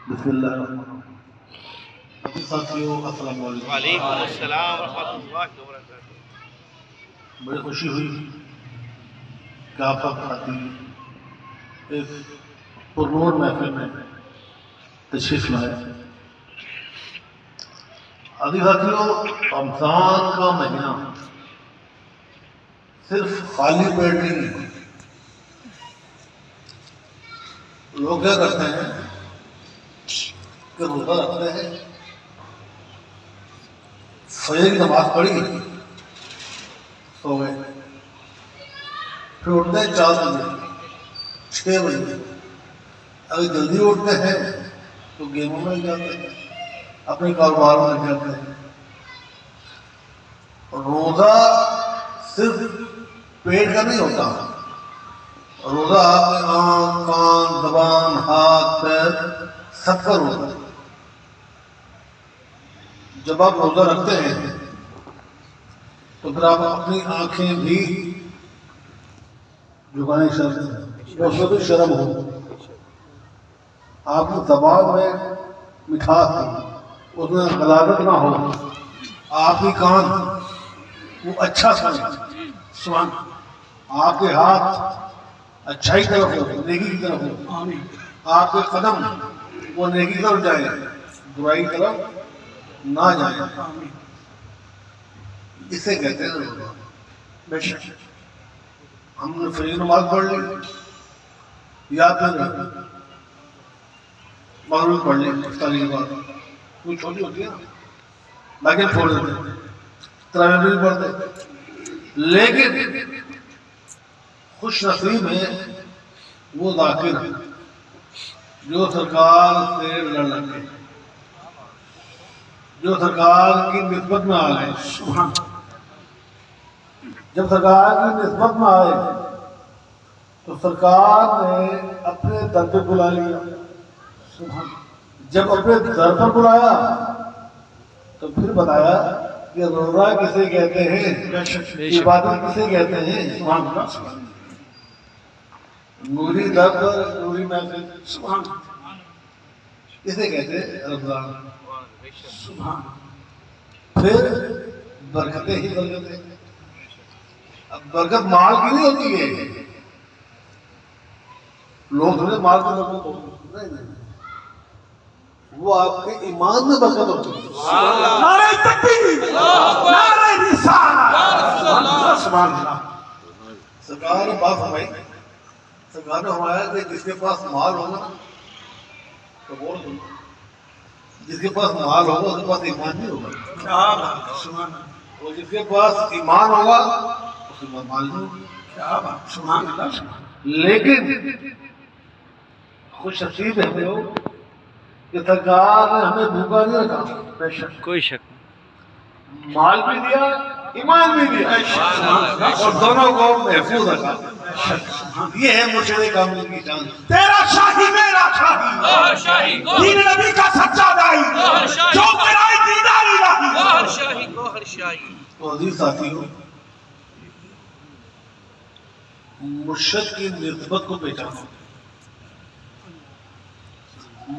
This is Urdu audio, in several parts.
بسم اللہ الرحمن الرحیم۔ ساتھیو السلام علیکم۔ وعلیکم السلام ورحمۃ اللہ وبرکاتہ۔ بڑی خوشی ہوئی کہ آپ سب ساتھی ایک پرنور محفل میں تشریف لائے۔ عزیز ساتھیو، رمضان کا مہینہ صرف خالی پیٹ نہیں ہے۔ لوگ کیا کرتے ہیں کہ روزہ رکھتے ہیں، فجر کی نماز پڑھی، سو گئے، پھر اٹھتے ہیں 4 بجے 6 بجے، اگر جلدی اٹھتے ہیں تو گیموں میں جاتے ہیں، اپنے کاروبار میں جاتے ہیں۔ روزہ صرف پیٹ کا نہیں ہوتا، روزہ آپ کے آنکھ، کان، زبان، ہاتھ، پیر سب کا روزہ ہے۔ جب آپ روزہ رکھتے ہیں تو پھر آپ اپنی آنکھیں بھی جھکانے شرط ہے، اس میں بھی شرم ہو، آپ کی زبان میں مٹھاس ہو، اس میں غلاظت نہ ہو، آپ کی کان وہ اچھا سن، آپ کے ہاتھ اچھائی کی طرف ہو، نیکی کی طرف ہو، آپ کے قدم وہ نیکی کی طرف جائے، برائی کی طرف نہ جائے، اسے کہتے ہیں روزہ۔ بے شک ہم نے فجر کی نماز پڑھ لی یا پھر مغرب پڑھ لی، افطاری کے بعد کوئی چھوٹی ہوتی ہے نا، لیکن چھوڑ دیتے، تراویح بھی پڑھتے، لیکن خوش نصیب ہے وہ ذاکر جو سرکار سے لڑ لگے، جو سرکار کی نسبت میں آ گئے۔ جب سرکار کی نسبت میں آئے تو سرکار نے اپنے در پہ بلا لیا، جب اپنے در پر بلایا تو پھر بتایا کہ روزہ کسے کہتے ہیں، عبادت کسے کہتے ہیں۔ نوری در پر نوری محفل کسے کہتے ہیں، رمضان۔ پھر برکتیں ہی برکتیں۔ اب برکت مال کی نہیں ہوتی ہے، لوگ تھوڑے مال کی برکت ہوتی ہے، نہیں، وہ آپ کے ایمان میں برکت ہوتی ہے۔ نعرہ تکبیر، نعرہ رسالت، سبحان اللہ۔ سرکار نے بات فرمائی، سرکار نے فرمایا کہ جس کے پاس مال ہوگا تو غور سنو، جس کے پاس مال ہوگا اس کے پاس ایمان نہیں ہوگا، اور جس کے پاس ایمان ہوگا اس کے پاس مال نہیں ہوگا۔ لیکن خوش نصیب ہے ہم لوگ کہ سرکار نے ہمیں بھوکا نہیں رکھا، بے شک کوئی شک مال بھی دیا، ایمان بھی دیا، اور دونوں کو محفوظ رکھا۔ یہ ہے مرشد کامل کی شان۔ تیرا شاہی میرا شاہی، دین نبی کا سچا دائی، جو تیرا دیدار الہی۔ تو عزیز ساتھیو، مرشد کی نسبت کو پہچانو۔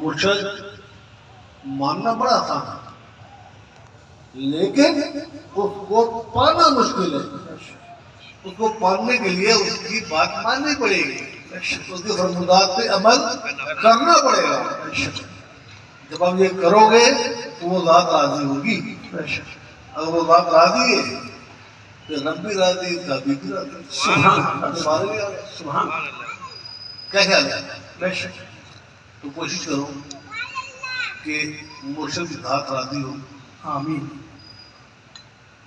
مرشد ماننا بڑا آسان ہے لیکن اس کو پانا مشکل ہے۔ اس کو پانے کے لیے اس کی بات ماننی پڑے گی، اس کے فرمودات پہ عمل کرنا پڑے گا۔ جب آپ یہ کرو گے تو وہ ذات راضی ہوگی۔ اگر وہ ذات راضی ہے تو رب بھی راضی، ذاتی بھی راضی، سبحان اللہ۔ کیا خیال ہے؟ تو کوشش کرو کہ مرشد کی ذات راضی ہو۔ آمین۔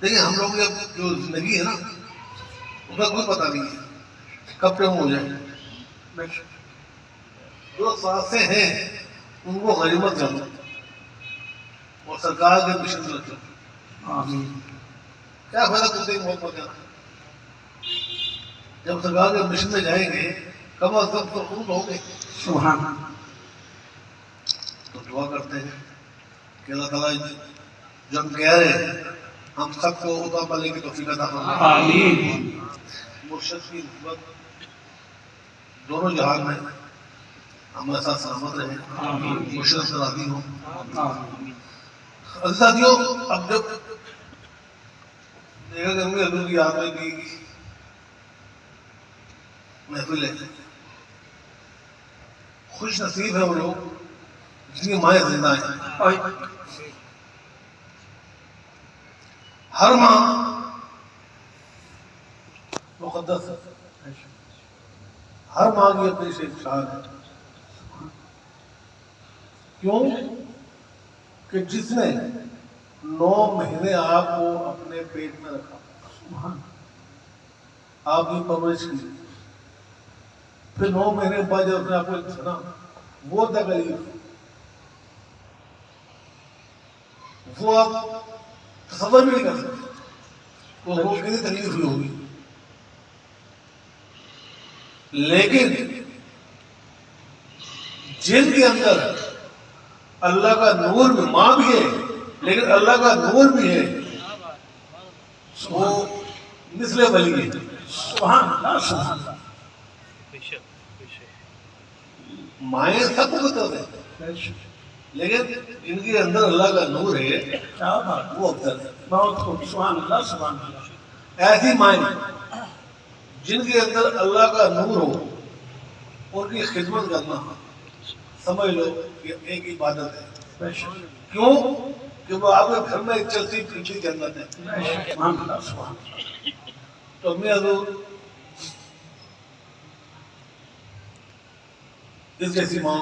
دیکھیں ہم لوگ جو زندگی ہے نا اس کا کوئی پتہ نہیں ہے کب ٹائم ہو جائے۔ جو سانسیں ہیں ان کو غنیمت کرو اور سرکار کے مشن میں رکھو۔ آمین۔ کیا فائدہ کرتے ہیں محبت کا؟ جب سرکار کے مشن میں جائیں گے کم از کم تو خود ہو گے۔ سبحان تو دعا کرتے ہیں کہ اللہ تعالیٰ جو ہم کہہ رہے ہیں ہم سب کو عطا پانے کی توفیق عطا فرمائے۔ آمین۔ مرشد کی نسبت دونوں جہان میں ہمارے ساتھ سلامت رہے، مشرف سرادی ہوں۔ ساتھیوں، اب جب دیکھا کہ ہمیں حضور کی یاد میں کی محفل ہے، خوش نصیب ہے وہ لوگ جن کی مائیں زندہ ہیں۔ ہر ماں مقدس ہے، ہر ماں کی اپنی شان ہے۔ کیوں کہ جس نے 9 مہینے آپ کو اپنے پیٹ میں رکھا، آپ کی پرورش کی، پھر 9 مہینے بعد جب اپنے آپ کو سنا، وہ تکلیف وہ آپ تصور بھی نہیں کر سکتے وہ کتنی تکلیف ہوئی ہوگی۔ لیکن جن کے اندر اللہ کا نور بھی، ماں بھی ہے لیکن اللہ کا نور بھی ہے، وہ مثل ولی ہے۔ سبحان اللہ، سبحان اللہ۔ مائیں سب کو بتاتے ہیں لیکن جن کے اندر اللہ کا نور ہے وہ افضل ہے۔ بہت خوب، سبحان اللہ، سبحان اللہ۔ ایسی مائیں جن کے اندر اللہ کا نور ہو، ان کی خدمت کرنا سمجھ لو کہ ایک عبادت ہے۔ کیوں کہ وہ آپ کے گھر میں ایک چلتی پھرتی جنت ہے۔ سبحان اللہ، سبحان اللہ۔ تو امی حضور اس جیسی ماں،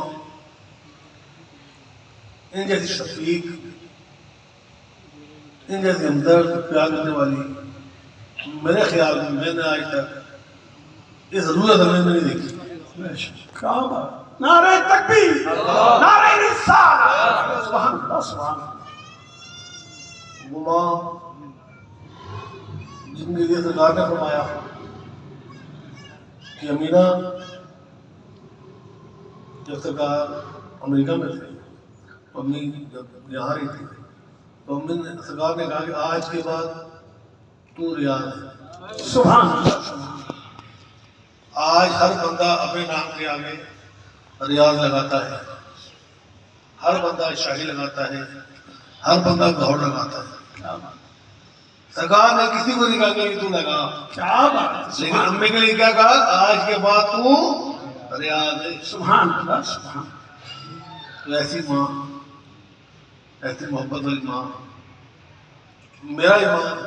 ان جیسی شفیق، ان جیسی ہمدرد پیار کرنے والی میرے خیال میں نے آج تک اس ضرورت ہمیں نہیں دیکھی۔ کیا بات! نعرہ تکبیر، نعرہ رسالت، سبحان اللہ، سبحان اللہ۔ وہ ماں جن کے لیے سرکار نے فرمایا کہ امینہ جب سرکار امریکہ میں تھے، امی جب یہاں رہی تھی تو امی نے سرکار نے کہا کہ آج کے بعد تو ریاض ہے۔ سبحان اللہ۔ آج ہر بندہ اپنے نام کے آگے ریاض لگاتا ہے، ہر بندہ شاہی لگاتا ہے، ہر بندہ گھوڑ لگاتا ہے۔ سرکار نے کسی کو نہیں کہا کہ تو لگا، کیا بات! لیکن امی کے لیے کیا کہا؟ آج کے بعد تو ریاض ہے۔ سبحان اللہ، سبحان اللہ۔ تو ایسی ماں، ایسی محبت والی ماں میرا ایمان،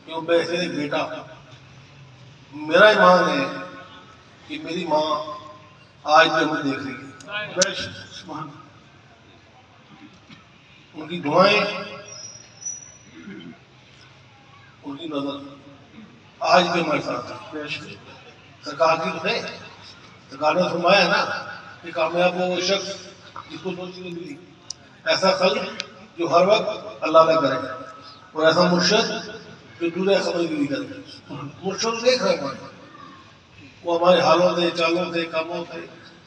کیوں میں ایسے ایک بیٹا، میرا ایمان ہے کہ میری ماں آج بھی ہمیں دیکھ رہی ہے۔ ان کی دعائیں، ان کی نظر آج بھی ہمارے ساتھ ہے۔ سرکار کی تو ہے، سرکار نے فرمایا نا کہ کامیاب وہ شخص جس کو سوچ نہیں ملی، ایسا خلق جو ہر وقت اللہ نہ کرے، اور ایسا مرشد جو دورے خبر کی نہیں کرے۔ مرشد دیکھ رہے ہیں، وہ ہمارے حالوں سے، چالوں سے، کاموں سے،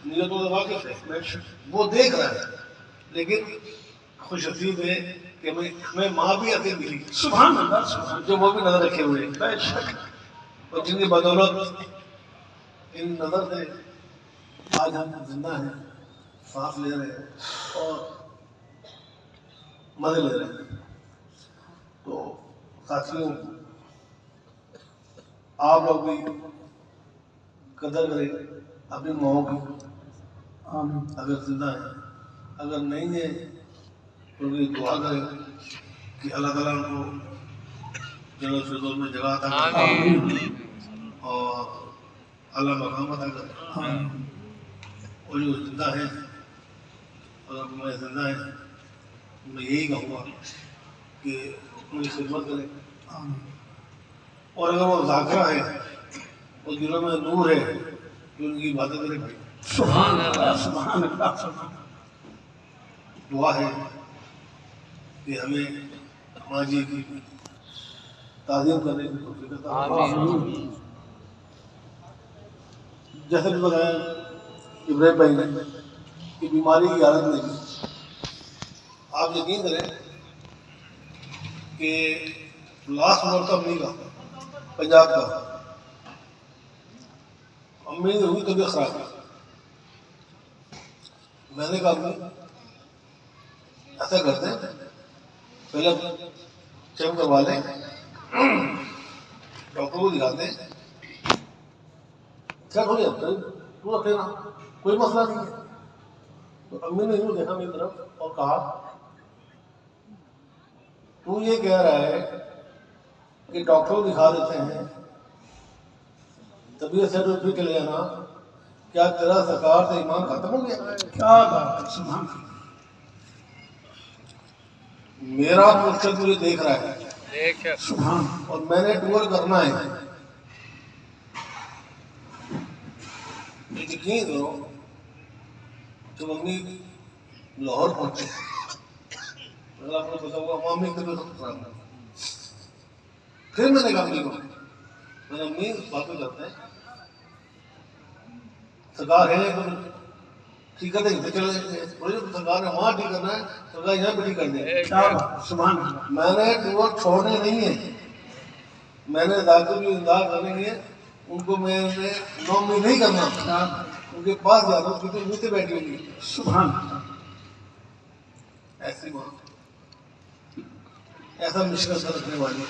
نیتوں سے واقف ہے، وہ دیکھ رہا ہے۔ لیکن خوش نصیب ہے کہ ہمیں ماں بھی ایسی ملی، سبحان اللہ، جو وہ بھی نظر رکھے ہوئے، اور جن کی بدولت ان نظر سے آج ہم زندہ ہیں، سانس لے رہے ہیں اور مزے لے رہے ہیں۔ تو ساتھیوں، آپ لوگ بھی قدر کریں اپنی ماؤں کی، اگر زندہ ہیں، اگر نہیں ہے تو بھی دعا کریں کہ اللہ تعالیٰ ان کو جنت الفردوس میں جگہ عطا کرے اور اللہ مقام عطا کرے۔ اور جو زندہ ہیں، اگر میں زندہ ہیں، میں یہی کہوں گا کہ ان کی خدمت کریں، اور اگر وہ ذاکرہ ہے، وہ دلوں میں نور ہے، کہ ان کی عبادت کریں۔ سبحان اللہ، سبحان اللہ۔ دعا ہے کہ ہمیں ماں جی کی تعظیم کرنے کی توفیق عطا فرمائے۔ جیسے بھی بتایا ابراہیم بھائی نے کہ بیماری کی حالت میں بھی آپ یقین کریں کہ لاسٹ مرتبہ نہیں کا پنجاب کا امی نے ہوئی طبیعت خراب، میں نے کہا ایسا کرتے ہیں پہلے چیک کروا لیں ڈاکٹر کو دکھاتے ہیں کیا ہو گیا تو رکھے نا کوئی مسئلہ نہیں ہے. تو امی نے یوں دیکھا میری طرف اور کہا تو یہ کہہ رہا ہے کہ ڈاکٹر کو دکھا دیتے ہیں طبیعت سے تو پھر چلے جانا, کیا تیرا سرکار سے ایمان ختم ہو گیا؟ کیا بات ہے, سبحان اللہ. میرا مرشد مجھے دیکھ رہا ہے سبحان اور میں نے ٹور کرنا ہے. یقین کرو جب امی لاہور پہنچے اگر آپ کو پتا ہوگا مامی کے تو خراب ہے. پھر میں نے کہا امی کو, میں نے امی اس بات کو کرتے ہیں سرکار ہے تو ٹھیک کرتے ہیں چلے سرکار نے وہاں ٹھیک کرنا ہے سرکار یہاں پہ ٹھیک کر دیں. کیا بات, سبحان اللہ. میں نے ٹور چھوڑنے نہیں ہے, میں نے ذاکر بھی امداد کرنی ہے, ان کو میں نے نومی نہیں کرنا, ان کے پاس جاتا ہوں کیونکہ نیچے بیٹھی ہوگی. سبحان اللہ. ایسی ماں ایسا مشکل رکھنے والی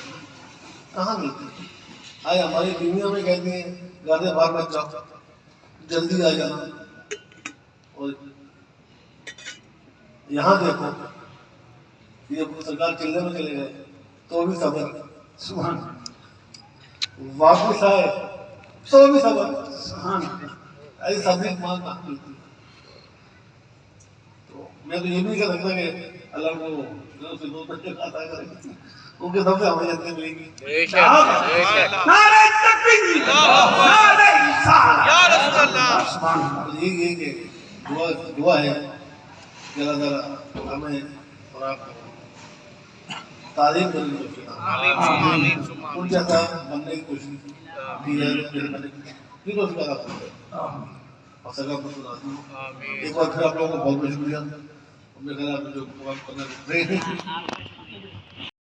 کہاں ملتی. آئے ہماری دنیا میں کہتی ہیں گھر سے باہر مت جاؤ, جلدی آ جانا. اور یہاں دیکھو یہ سرکار چلنے میں چلے گئے تو بھی صبر, سبحان اللہ. واپس آئے تو بھی صبر. سبحان اللہ. ایسی صبر ماں کہاں ملتی. تو میں تو یہ بھی کہہ سکتا کہ اللہ کو دو بچے عطا کرے, ان کے سب سے ہمیں جنت ملے گی. نعرہ تکبیر, نعرہ رسالت. یا رسول اللہ. سبحان اللہ. یہ کہ دعا ہے کہ اللہ تعالیٰ ہمیں اور آپ کو تعلیم کرنے کی توفیق عطا آمین ثم فرمائے. ان آمین. جیسا بننے کی کوشش کی ہے یہ توفیق عطا فرمائے. اور سرکار کو سنا دوں. آمین. ایک بار پھر آپ لوگوں کو بہت بہت شکریہ. میرے خیال آپ جو کرنا